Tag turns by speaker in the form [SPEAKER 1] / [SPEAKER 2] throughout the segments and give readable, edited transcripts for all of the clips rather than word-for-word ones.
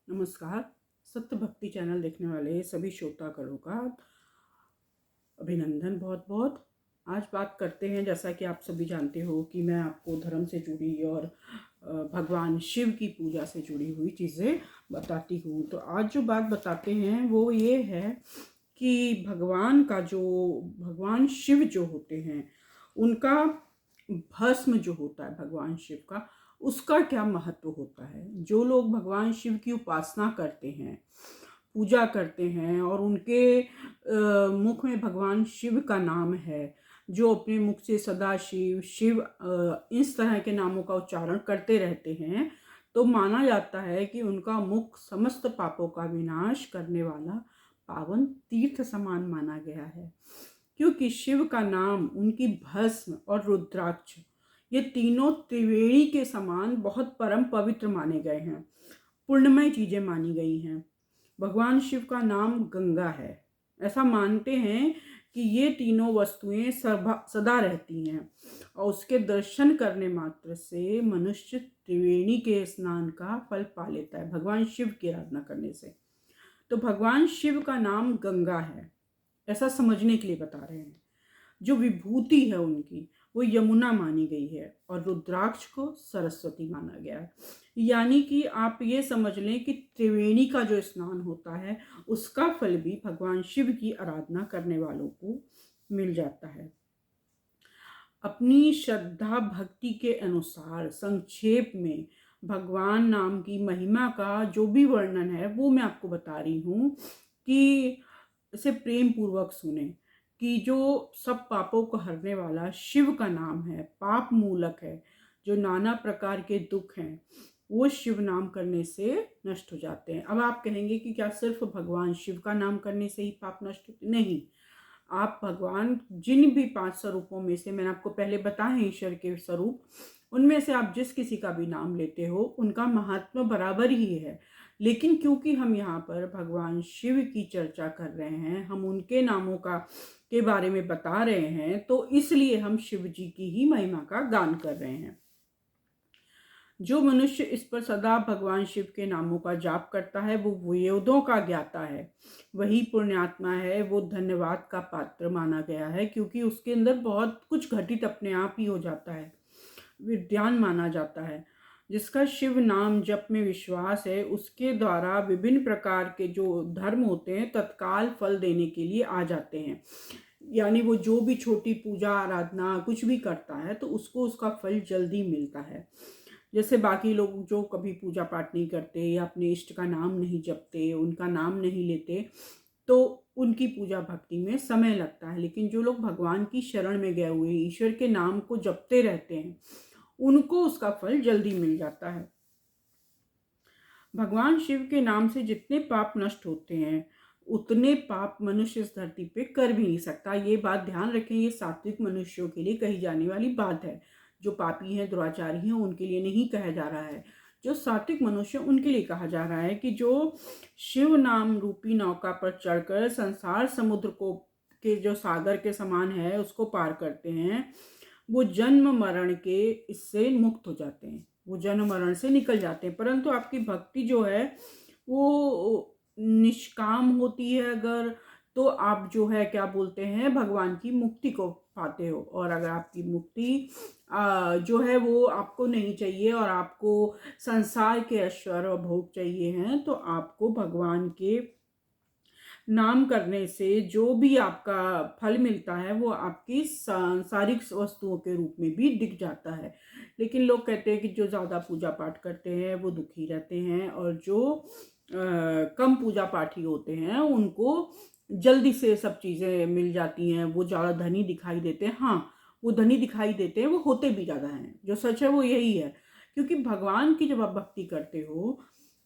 [SPEAKER 1] नमस्कार। सत्य भक्ति चैनल देखने वाले सभी श्रोतागणों का अभिनंदन बहुत बहुत। आज बात करते हैं, जैसा कि आप सभी जानते हो कि मैं आपको धर्म से जुड़ी और भगवान शिव की पूजा से जुड़ी हुई चीज़ें बताती हूँ। तो आज जो बात बताते हैं वो ये है कि भगवान शिव जो होते हैं उनका भस्म जो होता है भगवान शिव का, उसका क्या महत्व होता है। जो लोग भगवान शिव की उपासना करते हैं, पूजा करते हैं और उनके मुख में भगवान शिव का नाम है, जो अपने मुख से सदा शिव शिव इस तरह के नामों का उच्चारण करते रहते हैं, तो माना जाता है कि उनका मुख समस्त पापों का विनाश करने वाला पावन तीर्थ समान माना गया है। क्योंकि शिव का नाम, उनकी भस्म और रुद्राक्ष, ये तीनों त्रिवेणी के समान बहुत परम पवित्र माने गए हैं, पुण्यमय चीजें मानी गई हैं। भगवान शिव का नाम गंगा है। ऐसा मानते हैं कि ये तीनों वस्तुएं सदा रहती हैं और उसके दर्शन करने मात्र से मनुष्य त्रिवेणी के स्नान का फल पा लेता है, भगवान शिव की आराधना करने से। तो भगवान शिव का नाम गंगा है, ऐसा समझने के लिए बता रहे हैं। जो विभूति है उनकी, वो यमुना मानी गई है और रुद्राक्ष को सरस्वती माना गया है। यानी कि आप ये समझ लें कि त्रिवेणी का जो स्नान होता है उसका फल भी भगवान शिव की आराधना करने वालों को मिल जाता है। अपनी श्रद्धा भक्ति के अनुसार संक्षेप में भगवान नाम की महिमा का जो भी वर्णन है वो मैं आपको बता रही हूँ कि इसे प्रेम पूर्वक सुने। कि जो सब पापों को हरने वाला शिव का नाम है, पाप मूलक है, जो नाना प्रकार के दुख हैं वो शिव नाम करने से नष्ट हो जाते हैं। अब आप कहेंगे कि क्या सिर्फ भगवान शिव का नाम करने से ही पाप नष्ट होते? नहीं, आप भगवान जिन भी 5 स्वरूपों में से मैंने आपको पहले बताए हैं ईश्वर के स्वरूप, उनमें से आप जिस किसी का भी नाम लेते हो उनका महात्मा बराबर ही है। लेकिन क्योंकि हम यहाँ पर भगवान शिव की चर्चा कर रहे हैं, हम उनके नामों के बारे में बता रहे हैं, तो इसलिए हम शिव जी की ही महिमा का गान कर रहे हैं। जो मनुष्य इस पर सदा भगवान शिव के नामों का जाप करता है वो वेदों का ज्ञाता है, वही पुण्यात्मा है, वो धन्यवाद का पात्र माना गया है। क्योंकि उसके अंदर बहुत कुछ घटित अपने आप ही हो जाता है, विद्वान माना जाता है। जिसका शिव नाम जप में विश्वास है उसके द्वारा विभिन्न प्रकार के जो धर्म होते हैं तत्काल फल देने के लिए आ जाते हैं। यानी वो जो भी छोटी पूजा आराधना कुछ भी करता है तो उसको उसका फल जल्दी मिलता है। जैसे बाकी लोग जो कभी पूजा पाठ नहीं करते या अपने इष्ट का नाम नहीं जपते, उनका नाम नहीं लेते, तो उनकी पूजा भक्ति में समय लगता है। लेकिन जो लोग भगवान की शरण में गए हुए ईश्वर के नाम को जपते रहते हैं उनको उसका फल जल्दी मिल जाता है। भगवान शिव के नाम से जितने पाप नष्ट होते हैं उतने पाप मनुष्य इस धरती पे कर भी नहीं सकता। ये बात ध्यान रखें, ये सात्विक मनुष्यों के लिए कही जाने वाली बात है। जो पापी हैं, दुराचारी हैं, उनके लिए नहीं कहा जा रहा है। जो सात्विक मनुष्य उनके लिए कहा जा रहा है कि जो शिव नाम रूपी नौका पर चढ़कर संसार समुद्र को के जो सागर के समान है उसको पार करते हैं, वो जन्म मरण के इससे मुक्त हो जाते हैं, वो जन्म मरण से निकल जाते हैं। परंतु आपकी भक्ति जो है वो निष्काम होती है अगर, तो आप जो है क्या बोलते हैं भगवान की मुक्ति को पाते हो। और अगर आपकी मुक्ति जो है वो आपको नहीं चाहिए और आपको संसार के ऐश्वर्य और भोग चाहिए हैं, तो आपको भगवान के नाम करने से जो भी आपका फल मिलता है वो आपकी सांसारिक वस्तुओं के रूप में भी दिख जाता है। लेकिन लोग कहते हैं कि जो ज़्यादा पूजा पाठ करते हैं वो दुखी रहते हैं और जो कम पूजा पाठी होते हैं उनको जल्दी से सब चीज़ें मिल जाती हैं, वो ज़्यादा धनी दिखाई देते हैं। हाँ, वो धनी दिखाई देते हैं, वो होते भी ज़्यादा हैं। जो सच है वो यही है। क्योंकि भगवान की जब आप भक्ति करते हो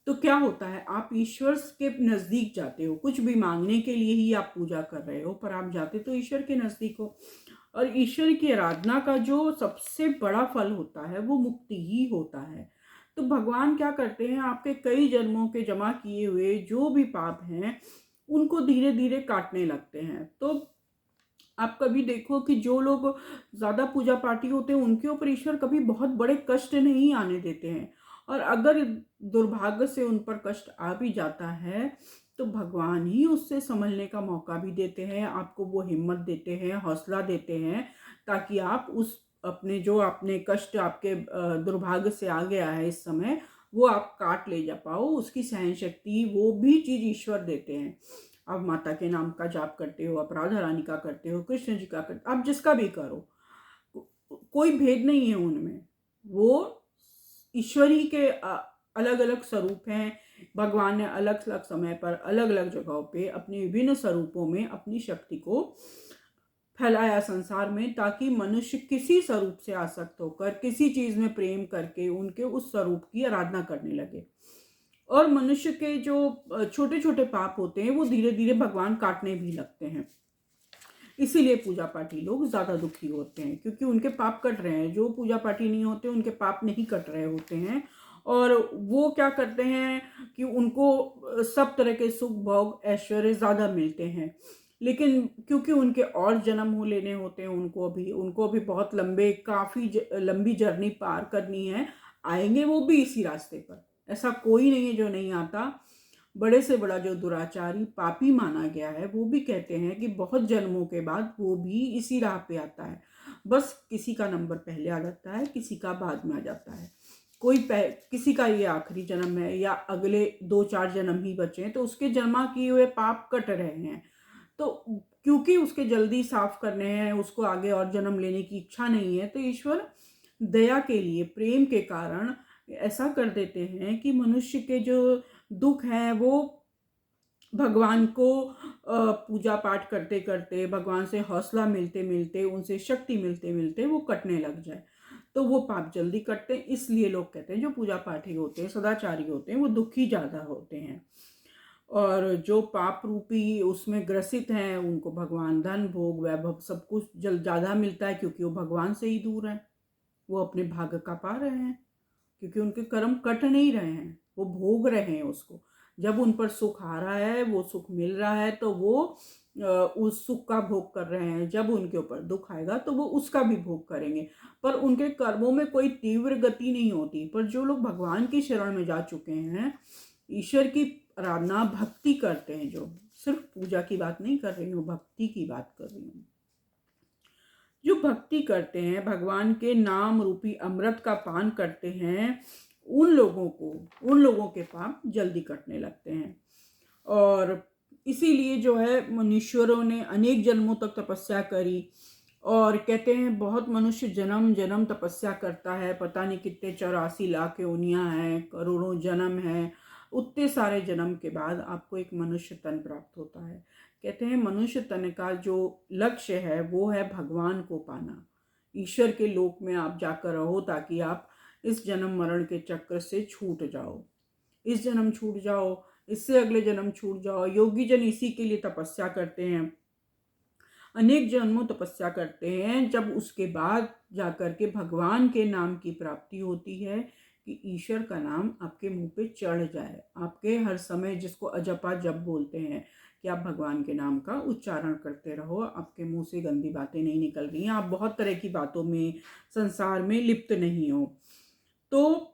[SPEAKER 1] तो क्या होता है, आप ईश्वर के नज़दीक जाते हो। कुछ भी मांगने के लिए ही आप पूजा कर रहे हो, पर आप जाते तो ईश्वर के नज़दीक हो। और ईश्वर की आराधना का जो सबसे बड़ा फल होता है वो मुक्ति ही होता है। तो भगवान क्या करते हैं, आपके कई जन्मों के जमा किए हुए जो भी पाप हैं उनको धीरे धीरे काटने लगते हैं। तो आप कभी देखो कि जो लोग ज़्यादा पूजा पाठी होते हैं उनके ऊपर ईश्वर कभी बहुत बड़े कष्ट नहीं आने देते हैं। और अगर दुर्भाग्य से उन पर कष्ट आ भी जाता है तो भगवान ही उससे संभलने का मौका भी देते हैं, आपको वो हिम्मत देते हैं, हौसला देते हैं, ताकि आप उस अपने जो अपने कष्ट आपके दुर्भाग्य से आ गया है इस समय, वो आप काट ले जा पाओ। उसकी सहन शक्ति वो भी चीज़ ईश्वर देते हैं। आप माता के नाम का जाप करते हो, आप राधा रानी का करते हो, कृष्ण जी का करते, आप जिसका भी करो, कोई भेद नहीं है उनमें। वो ईश्वरी के अलग अलग स्वरूप हैं। भगवान ने अलग अलग समय पर अलग अलग जगहों पे अपने विभिन्न स्वरूपों में अपनी शक्ति को फैलाया संसार में, ताकि मनुष्य किसी स्वरूप से आसक्त होकर किसी चीज में प्रेम करके उनके उस स्वरूप की आराधना करने लगे। और मनुष्य के जो छोटे छोटे पाप होते हैं वो धीरे धीरे भगवान काटने भी लगते हैं। इसीलिए पूजा पाठी लोग ज्यादा दुखी होते हैं, क्योंकि उनके पाप कट रहे हैं। जो पूजा पाठी नहीं होते उनके पाप नहीं कट रहे होते हैं, और वो क्या करते हैं कि उनको सब तरह के सुख भोग ऐश्वर्य ज़्यादा मिलते हैं। लेकिन क्योंकि उनके और जन्म हो लेने होते हैं, उनको भी बहुत काफ़ी लंबी जर्नी पार करनी है। आएंगे वो भी इसी रास्ते पर, ऐसा कोई नहीं है जो नहीं आता। बड़े से बड़ा जो दुराचारी पापी माना गया है वो भी कहते हैं कि बहुत जन्मों के बाद वो भी इसी राह पे आता है। बस किसी का नंबर पहले आ जाता है, किसी का बाद में आ जाता है। किसी का ये आखिरी जन्म है या अगले 2-4 जन्म ही बचे हैं, तो उसके जन्मा किए हुए पाप कट रहे हैं। तो क्योंकि उसके जल्दी साफ करने हैं, उसको आगे और जन्म लेने की इच्छा नहीं है, तो ईश्वर दया के लिए, प्रेम के कारण ऐसा कर देते हैं कि मनुष्य के जो दुख हैं वो भगवान को पूजा पाठ करते करते, भगवान से हौसला मिलते मिलते, उनसे शक्ति मिलते मिलते वो कटने लग जाए। तो वो पाप जल्दी कटते हैं। इसलिए लोग कहते हैं जो पूजा पाठी होते हैं, सदाचारी होते हैं, वो दुखी ज़्यादा होते हैं। और जो पाप रूपी उसमें ग्रसित हैं उनको भगवान धन भोग वैभव सब कुछ ज़्यादा मिलता है, क्योंकि वो भगवान से ही दूर है। वो अपने भाग्य का पा रहे हैं, क्योंकि उनके कर्म कट नहीं रहे हैं, वो भोग रहे हैं उसको। जब उन पर सुख आ रहा है, वो सुख मिल रहा है, तो वो उस सुख का भोग कर रहे हैं। जब उनके ऊपर दुख आएगा तो वो उसका भी भोग करेंगे। पर उनके कर्मों में कोई तीव्र गति नहीं होती। पर जो लोग भगवान की शरण में जा चुके हैं, ईश्वर की आराधना भक्ति करते हैं, जो सिर्फ पूजा की बात नहीं कर रही हूँ, भक्ति की बात कर रही हूँ, जो भक्ति करते हैं, भगवान के नाम रूपी अमृत का पान करते हैं, उन लोगों के पाप जल्दी कटने लगते हैं। और इसीलिए जो है मनुष्यों ने अनेक जन्मों तक तपस्या करी। और कहते हैं बहुत मनुष्य जन्म जन्म तपस्या करता है, पता नहीं कितने 84 लाख योनियां हैं, करोड़ों जन्म हैं। उतने सारे जन्म के बाद आपको एक मनुष्य तन प्राप्त होता है। कहते हैं मनुष्य तन का जो लक्ष्य है वो है भगवान को पाना। ईश्वर के लोक में आप जाकर रहो, ताकि आप इस जन्म मरण के चक्र से छूट जाओ। इस जन्म छूट जाओ, इससे अगले जन्म छूट जाओ। योगी जन इसी के लिए तपस्या करते हैं, अनेक जन्मों तपस्या करते हैं। जब उसके बाद जाकर के भगवान के नाम की प्राप्ति होती है, कि ईश्वर का नाम आपके मुंह पे चढ़ जाए। आपके हर समय, जिसको अजपा जप बोलते हैं, कि आप भगवान के नाम का उच्चारण करते रहो, आपके मुंह से गंदी बातें नहीं निकल रही हैं, आप बहुत तरह की बातों में संसार में लिप्त नहीं हो। तो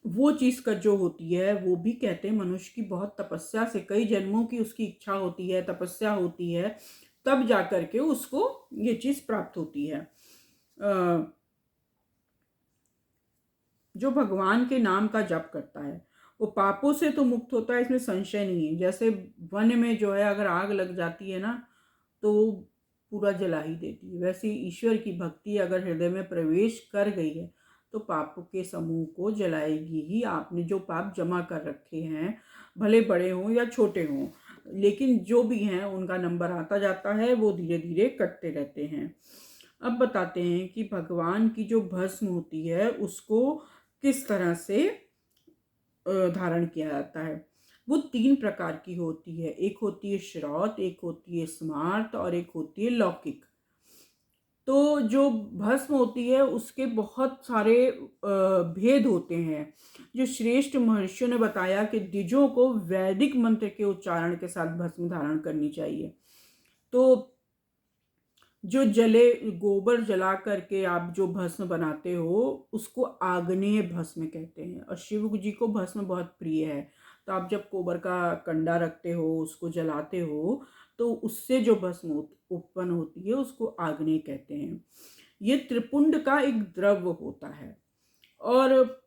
[SPEAKER 1] वो चीज़ का जो होती है, वो भी कहते हैं मनुष्य की बहुत तपस्या से, कई जन्मों की उसकी इच्छा होती है, तपस्या होती है, तब जाकर के उसको ये चीज़ प्राप्त होती है। जो भगवान के नाम का जप करता है वो पापों से तो मुक्त होता है, इसमें संशय नहीं है। जैसे वन में जो है अगर आग लग जाती है ना, तो पूरा जला ही देती है, वैसे ईश्वर की भक्ति अगर हृदय में प्रवेश कर गई है तो पापों के समूह को जलाएगी ही। आपने जो पाप जमा कर रखे हैं, भले बड़े हों या छोटे हों, लेकिन जो भी हैं उनका नंबर आता जाता है, वो धीरे धीरे कटते रहते हैं। अब बताते हैं कि भगवान की जो भस्म होती है उसको किस तरह से धारण किया जाता है। वो 3 प्रकार की होती है, एक होती है श्रौत, एक होती है स्मार्त और एक होती है लौकिक। तो जो भस्म होती है उसके बहुत सारे भेद होते हैं। जो श्रेष्ठ महर्षियों ने बताया कि द्विजों को वैदिक मंत्र के उच्चारण के साथ भस्म धारण करनी चाहिए। तो जो जले गोबर जला करके आप जो भस्म बनाते हो उसको आग्नेय भस्म कहते हैं, और शिव जी को भस्म बहुत प्रिय है। तो आप जब गोबर का कंडा रखते हो, उसको जलाते हो, तो उससे जो भस्म उत्पन्न होती है उसको आग्नेय कहते हैं। ये त्रिपुंड का एक द्रव्य होता है, और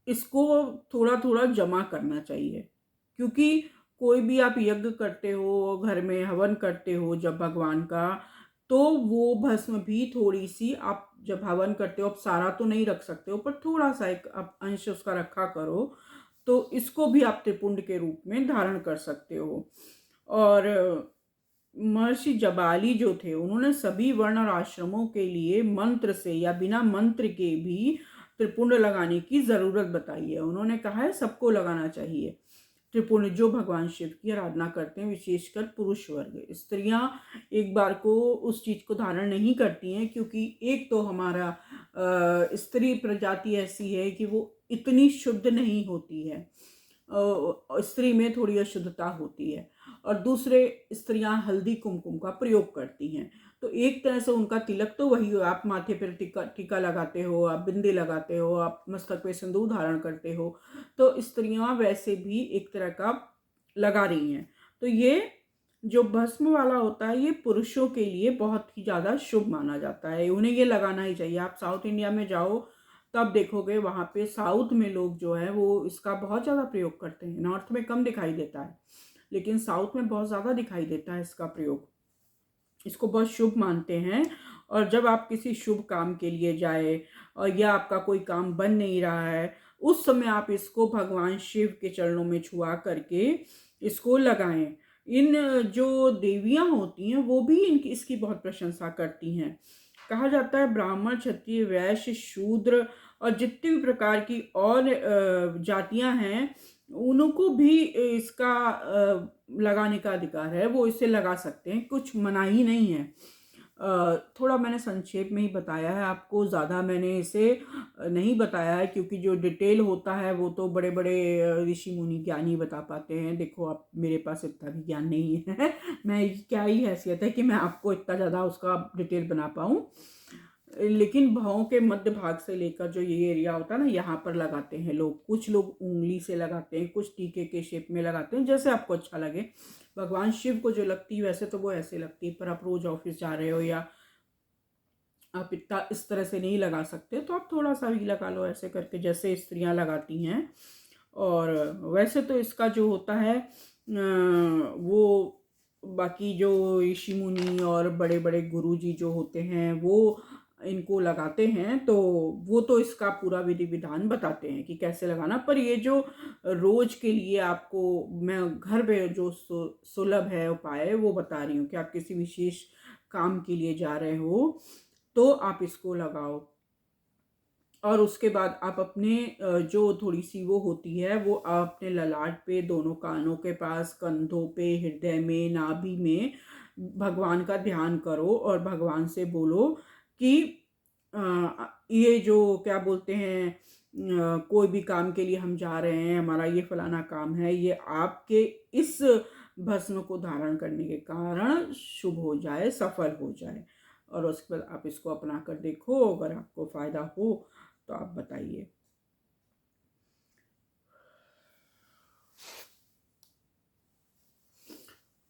[SPEAKER 1] इसको थोड़ा थोड़ा जमा करना चाहिए, क्योंकि कोई भी आप यज्ञ करते हो, घर में हवन करते हो जब भगवान का, तो वो भस्म भी थोड़ी सी आप जब हवन करते हो, आप सारा तो नहीं रख सकते हो, पर थोड़ा सा एक आप अंश उसका रखा करो, तो इसको भी आप त्रिपुंड के रूप में धारण कर सकते हो। और महर्षि जबाली जो थे, उन्होंने सभी वर्ण और आश्रमों के लिए मंत्र से या बिना मंत्र के भी त्रिपुंड लगाने की जरूरत बताई है। उन्होंने कहा है सबको लगाना चाहिए त्रिपुंड, जो भगवान शिव की आराधना करते हैं, विशेषकर पुरुष वर्ग। स्त्रियां एक बार को उस चीज को धारण नहीं करती हैं, क्योंकि एक तो हमारा स्त्री प्रजाति ऐसी है कि वो इतनी शुद्ध नहीं होती है, स्त्री में थोड़ी अशुद्धता होती है, और दूसरे स्त्रियां हल्दी कुमकुम का प्रयोग करती हैं। तो एक तरह से उनका तिलक तो वही हो, आप माथे पर टीका टीका लगाते हो, आप बिंदी लगाते हो, आप मस्तक पे सिंदूर धारण करते हो, तो स्त्रियां वैसे भी एक तरह का लगा रही हैं। तो ये जो भस्म वाला होता है ये पुरुषों के लिए बहुत ही ज़्यादा शुभ माना जाता है, उन्हें ये लगाना ही चाहिए। आप साउथ इंडिया में जाओ तब देखोगे वहाँ पे साउथ में लोग जो है वो इसका बहुत ज़्यादा प्रयोग करते हैं। नॉर्थ में कम दिखाई देता है, लेकिन साउथ में बहुत ज़्यादा दिखाई देता है इसका प्रयोग। इसको बहुत शुभ मानते हैं, और जब आप किसी शुभ काम के लिए जाए और या आपका कोई काम बन नहीं रहा है, उस समय आप इसको भगवान शिव के चरणों में छुआ करके इसको लगाएं। इन जो देवियां होती हैं वो भी इनकी इसकी बहुत प्रशंसा करती हैं। कहा जाता है ब्राह्मण, क्षत्रिय, वैश्य, शूद्र और जितनी भी प्रकार की और जातियां हैं, उनको भी इसका लगाने का अधिकार है, वो इसे लगा सकते हैं, कुछ मनाही नहीं है। थोड़ा मैंने संक्षेप में ही बताया है आपको, ज़्यादा मैंने इसे नहीं बताया है, क्योंकि जो डिटेल होता है वो तो बड़े बड़े ऋषि मुनि ज्ञानी बता पाते हैं। देखो आप, मेरे पास इतना भी ज्ञान नहीं है मैं क्या ही हैसियत है कि मैं आपको इतना ज़्यादा उसका डिटेल बना पाऊँ। लेकिन भावों के मध्य भाग से लेकर जो ये एरिया होता है ना, यहाँ पर लगाते हैं लोग। कुछ लोग उंगली से लगाते हैं, कुछ टीके के शेप में लगाते हैं, जैसे आपको अच्छा लगे। भगवान शिव को जो लगती है वैसे तो वो ऐसे लगती है, पर आप रोज ऑफिस जा रहे हो या आप इतना इस तरह से नहीं लगा सकते, तो आप थोड़ा सा भी लगा लो ऐसे करके, जैसे स्त्रियां लगाती हैं। और वैसे तो इसका जो होता है वो बाकी जो ऋषि मुनि और बड़े बड़े गुरु जी जो होते हैं वो इनको लगाते हैं, तो वो तो इसका पूरा विधि विधान बताते हैं कि कैसे लगाना। पर ये जो रोज के लिए आपको मैं घर पे जो सुलभ है उपाय वो बता रही हूँ, कि आप किसी विशेष काम के लिए जा रहे हो तो आप इसको लगाओ। और उसके बाद आप अपने जो थोड़ी सी वो होती है वो आप अपने ललाट पे, दोनों कानों के पास, कंधों पे, हृदय में, नाभि में भगवान का ध्यान करो, और भगवान से बोलो कि ये जो क्या बोलते हैं, कोई भी काम के लिए हम जा रहे हैं, हमारा ये फलाना काम है, ये आपके इस भस्म को धारण करने के कारण शुभ हो जाए, सफल हो जाए। और उसके बाद आप इसको अपना कर देखो, अगर आपको फ़ायदा हो तो आप बताइए।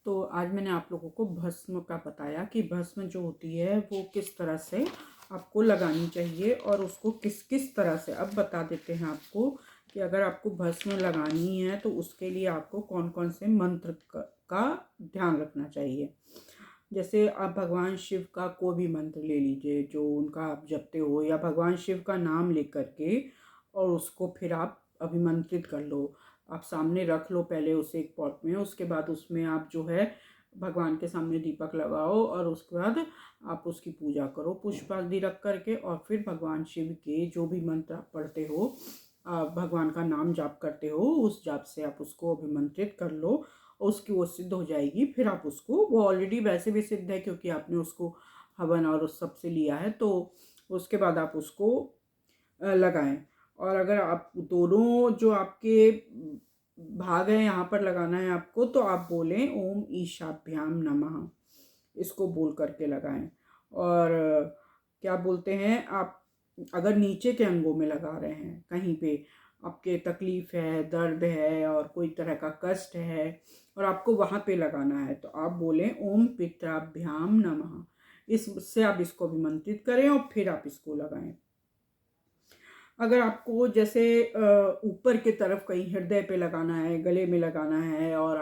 [SPEAKER 1] तो आज मैंने आप लोगों को भस्म का बताया कि भस्म जो होती है वो किस तरह से आपको लगानी चाहिए, और उसको किस किस तरह से। अब बता देते हैं आपको कि अगर आपको भस्म लगानी है तो उसके लिए आपको कौन कौन से मंत्र का ध्यान रखना चाहिए। जैसे आप भगवान शिव का कोई भी मंत्र ले लीजिए जो उनका आप जपते हो, या भगवान शिव का नाम ले करके और उसको फिर आप अभिमंत्रित कर लो। आप सामने रख लो पहले उसे एक पॉट में, उसके बाद उसमें आप जो है भगवान के सामने दीपक लगाओ, और उसके बाद आप उसकी पूजा करो पुष्प आदि रख करके। और फिर भगवान शिव के जो भी मंत्र आप पढ़ते हो, आप भगवान का नाम जाप करते हो, उस जाप से आप उसको अभिमंत्रित कर लो, उसकी वो सिद्ध हो जाएगी। फिर आप उसको, वो ऑलरेडी वैसे भी सिद्ध है क्योंकि आपने उसको हवन और उस सब से लिया है, तो उसके बाद आप उसको लगाएं। और अगर आप दोनों जो आपके भाग हैं यहाँ पर लगाना है आपको, तो आप बोलें ओम ईशाभ्याम नमः। इसको बोल करके लगाएं। और क्या बोलते हैं, आप अगर नीचे के अंगों में लगा रहे हैं, कहीं पे आपके तकलीफ़ है, दर्द है और कोई तरह का कष्ट है और आपको वहाँ पे लगाना है, तो आप बोलें ओम पित्राभ्याम नमः। इससे आप इसको अभिमंत्रित करें और फिर आप इसको लगाएं। अगर आपको जैसे ऊपर की तरफ कहीं हृदय पे लगाना है, गले में लगाना है और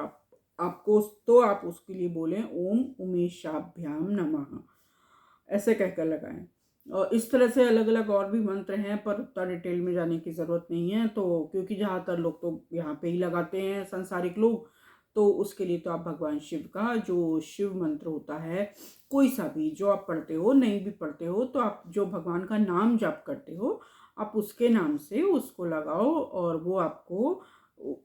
[SPEAKER 1] आपको, तो आप उसके लिए बोलें ओम उमेशाभ्याम नमः, ऐसे कहकर लगाएं। और इस तरह से अलग अलग और भी मंत्र हैं, पर उतना डिटेल में जाने की ज़रूरत नहीं है, तो क्योंकि ज़्यादातर लोग तो यहाँ पे ही लगाते हैं, सांसारिक लोग, तो उसके लिए तो आप भगवान शिव का जो शिव मंत्र होता है, कोई सा भी जो आप पढ़ते हो, नहीं भी पढ़ते हो तो आप जो भगवान का नाम जाप करते हो, आप उसके नाम से उसको लगाओ और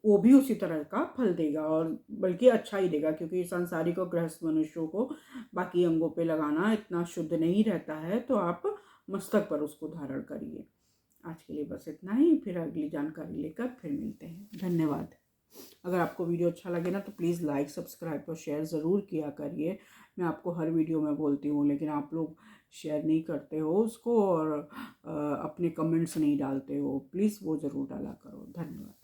[SPEAKER 1] वो भी उसी तरह का फल देगा, और बल्कि अच्छा ही देगा, क्योंकि सांसारिक और गृहस्थ मनुष्यों को बाकी अंगों पे लगाना इतना शुद्ध नहीं रहता है, तो आप मस्तक पर उसको धारण करिए। आज के लिए बस इतना ही, फिर अगली जानकारी लेकर फिर मिलते हैं। धन्यवाद। अगर आपको वीडियो अच्छा लगे ना तो प्लीज़ लाइक, सब्सक्राइब और शेयर ज़रूर किया करिए। मैं आपको हर वीडियो में बोलती हूँ, लेकिन आप लोग शेयर नहीं करते हो उसको और अपने कमेंट्स नहीं डालते हो। प्लीज़ वो ज़रूर डाला करो। धन्यवाद।